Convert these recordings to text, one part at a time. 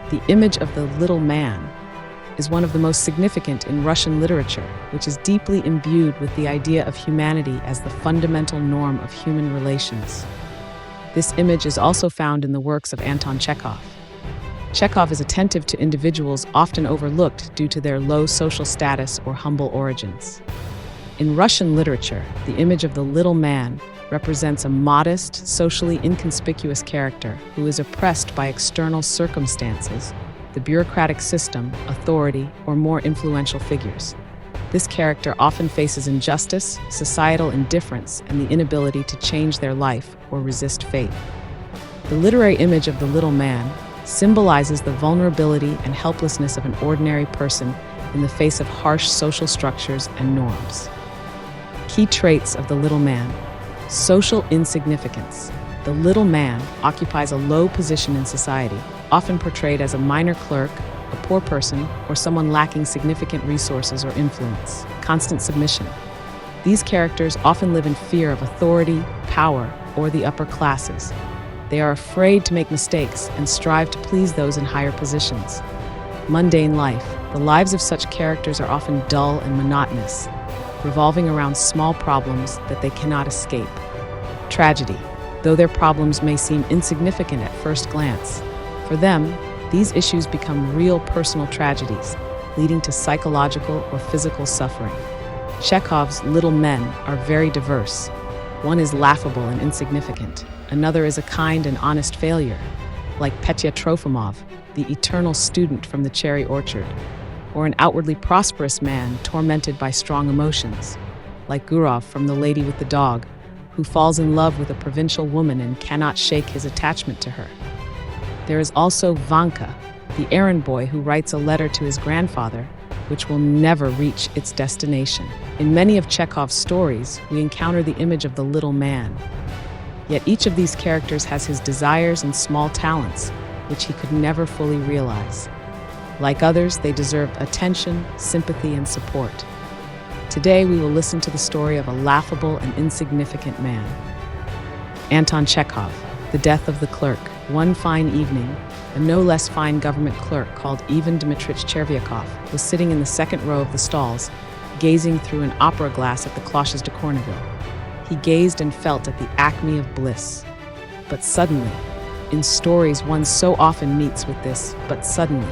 The image of the little man is one of the most significant in Russian literature, which is deeply imbued with the idea of humanity as the fundamental norm of human relations. This image is also found in the works of Anton Chekhov. Chekhov is attentive to individuals often overlooked due to their low social status or humble origins. In Russian literature, the image of the little man represents a modest, socially inconspicuous character who is oppressed by external circumstances, the bureaucratic system, authority, or more influential figures. This character often faces injustice, societal indifference, and the inability to change their life or resist fate. The literary image of the little man symbolizes the vulnerability and helplessness of an ordinary person in the face of harsh social structures and norms. Key traits of the little man. Social insignificance. The little man occupies a low position in society, often portrayed as a minor clerk, a poor person, or someone lacking significant resources or influence. Constant submission. These characters often live in fear of authority, power, or the upper classes. They are afraid to make mistakes and strive to please those in higher positions. Mundane life. The lives of such characters are often dull and monotonous, revolving around small problems that they cannot escape. Tragedy. Though their problems may seem insignificant at first glance, for them, these issues become real personal tragedies, leading to psychological or physical suffering. Chekhov's little men are very diverse. One is laughable and insignificant. Another is a kind and honest failure, like Petya Trofimov, the eternal student from the cherry orchard, or an outwardly prosperous man tormented by strong emotions, like Gurov from The Lady with the Dog, who falls in love with a provincial woman and cannot shake his attachment to her. There is also Vanka, the errand boy who writes a letter to his grandfather, which will never reach its destination. In many of Chekhov's stories, we encounter the image of the little man. Yet each of these characters has his desires and small talents, which he could never fully realize. Like others, they deserve attention, sympathy, and support. Today, we will listen to the story of a laughable and insignificant man. Anton Chekhov, The Death of the Clerk. One fine evening, a no less fine government clerk called Ivan Dmitritch Chervyakov was sitting in the second row of the stalls, gazing through an opera glass at the cloches de Corneville. He gazed and felt at the acme of bliss. But suddenly, in stories one so often meets with this, but suddenly.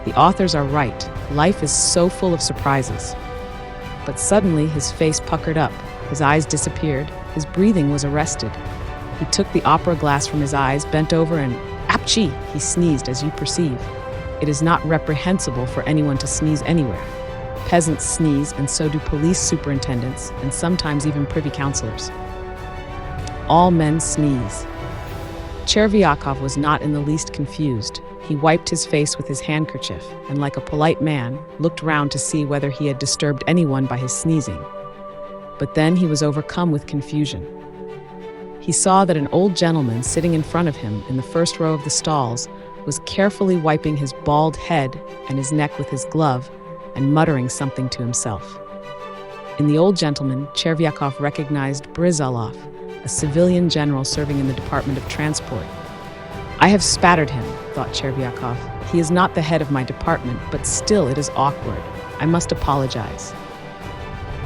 The authors are right, life is so full of surprises. But suddenly his face puckered up, his eyes disappeared, his breathing was arrested. He took the opera glass from his eyes, bent over, and apchee, he sneezed, as you perceive. It is not reprehensible for anyone to sneeze anywhere. Peasants sneeze, and so do police superintendents, and sometimes even privy councillors. All men sneeze. Chervyakov was not in the least confused. He wiped his face with his handkerchief, and like a polite man, looked round to see whether he had disturbed anyone by his sneezing. But then he was overcome with confusion. He saw that an old gentleman sitting in front of him in the first row of the stalls was carefully wiping his bald head and his neck with his glove and muttering something to himself. In the old gentleman, Chervyakov recognized Brizalov, a civilian general serving in the Department of Transport. I have spattered him, thought Chervyakov. He is not the head of my department, but still it is awkward. I must apologize.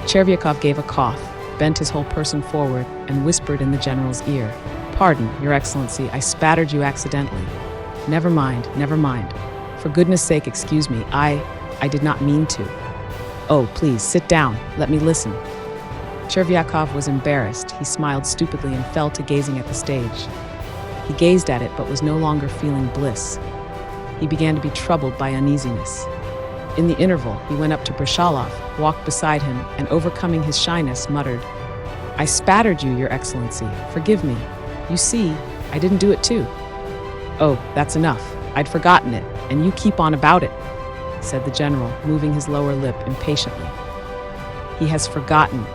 Chervyakov gave a cough, bent his whole person forward, and whispered in the general's ear. Pardon, Your Excellency, I spattered you accidentally. Never mind. For goodness sake, excuse me, I did not mean to. Oh, please, sit down, let me listen. Chervyakov was embarrassed. He smiled stupidly and fell to gazing at the stage. He gazed at it, but was no longer feeling bliss. He began to be troubled by uneasiness. In the interval, he went up to Brishalov, walked beside him, and overcoming his shyness, muttered, I spattered you, Your Excellency. Forgive me. You see, I didn't do it too. Oh, that's enough. I'd forgotten it, and you keep on about it, said the general, moving his lower lip impatiently. He has forgotten,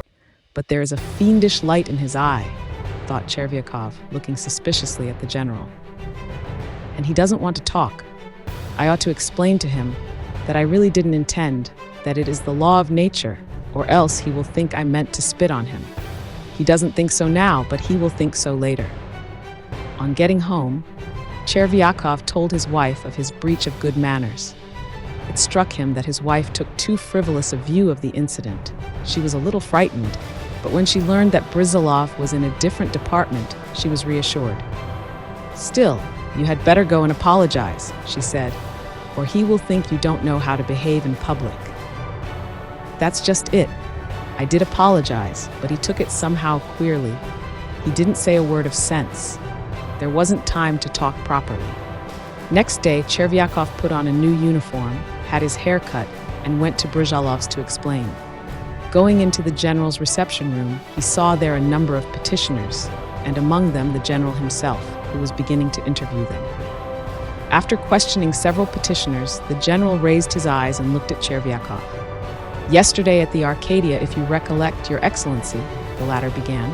but there is a fiendish light in his eye, thought Chervyakov, looking suspiciously at the general. And he doesn't want to talk. I ought to explain to him that I really didn't intend, that it is the law of nature, or else he will think I meant to spit on him. He doesn't think so now, but he will think so later. On getting home, Chervyakov told his wife of his breach of good manners. It struck him that his wife took too frivolous a view of the incident. She was a little frightened, but when she learned that Brizalov was in a different department, she was reassured. "Still, you had better go and apologize," she said, "or he will think you don't know how to behave in public." "That's just it. I did apologize, but he took it somehow queerly. He didn't say a word of sense. There wasn't time to talk properly." Next day, Chervyakov put on a new uniform, had his hair cut, and went to Brizalov's to explain. Going into the general's reception room, he saw there a number of petitioners, and among them the general himself, who was beginning to interview them. After questioning several petitioners, the general raised his eyes and looked at Chervyakov. "Yesterday at the Arcadia, if you recollect, Your Excellency," the latter began,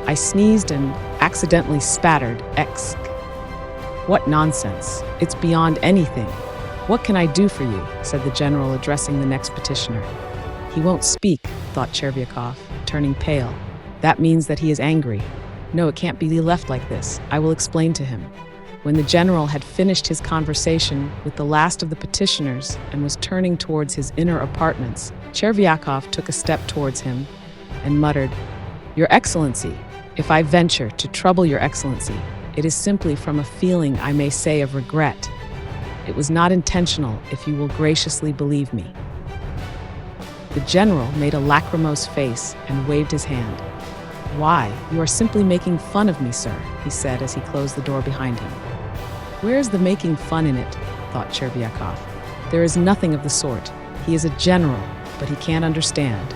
"I sneezed and accidentally spattered X. What nonsense. It's beyond anything. What can I do for you?" said the general, addressing the next petitioner. "He won't speak," thought Chervyakov, turning pale. "That means that he is angry. No, it can't be left like this. I will explain to him." When the general had finished his conversation with the last of the petitioners and was turning towards his inner apartments, Chervyakov took a step towards him and muttered, "Your Excellency, if I venture to trouble Your Excellency, it is simply from a feeling, I may say, of regret. It was not intentional, if you will graciously believe me." The general made a lachrymose face and waved his hand. "Why, you are simply making fun of me, sir," he said as he closed the door behind him. "Where is the making fun in it?" thought Chervyakov. "There is nothing of the sort. He is a general, but he can't understand.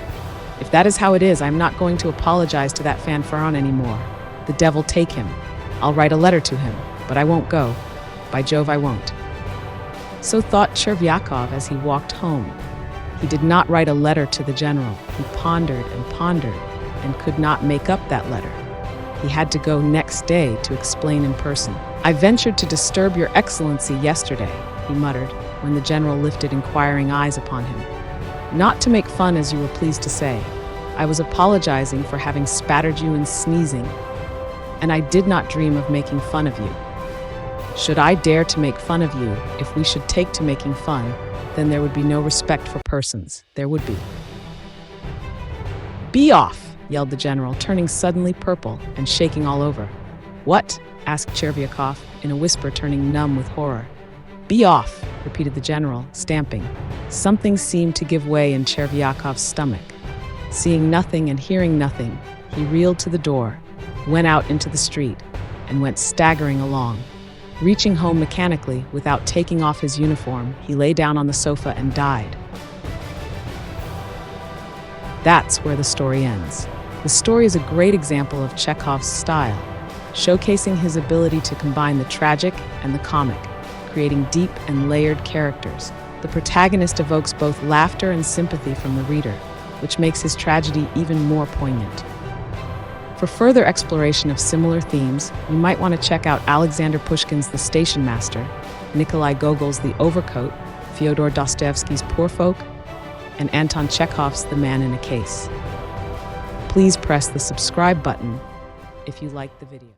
If that is how it is, I'm not going to apologize to that fanfaron anymore. The devil take him. I'll write a letter to him, but I won't go. By Jove, I won't." So thought Chervyakov as he walked home. He did not write a letter to the general. He pondered and could not make up that letter. He had to go next day to explain in person. "I ventured to disturb Your Excellency yesterday," he muttered, when the general lifted inquiring eyes upon him. "Not to make fun, as you were pleased to say. I was apologizing for having spattered you and sneezing, and I did not dream of making fun of you. Should I dare to make fun of you, if we should take to making fun, then there would be no respect for persons. There would be." "Be off!" yelled the general, turning suddenly purple and shaking all over. "What?" asked Chervyakov, in a whisper, turning numb with horror. "Be off!" repeated the general, stamping. Something seemed to give way in Chervyakov's stomach. Seeing nothing and hearing nothing, he reeled to the door, went out into the street, and went staggering along. Reaching home mechanically, without taking off his uniform, he lay down on the sofa and died. That's where the story ends. The story is a great example of Chekhov's style, showcasing his ability to combine the tragic and the comic, creating deep and layered characters. The protagonist evokes both laughter and sympathy from the reader, which makes his tragedy even more poignant. For further exploration of similar themes, you might want to check out Alexander Pushkin's The Station Master, Nikolai Gogol's The Overcoat, Fyodor Dostoevsky's Poor Folk, and Anton Chekhov's The Man in a Case. Please press the subscribe button if you liked the video.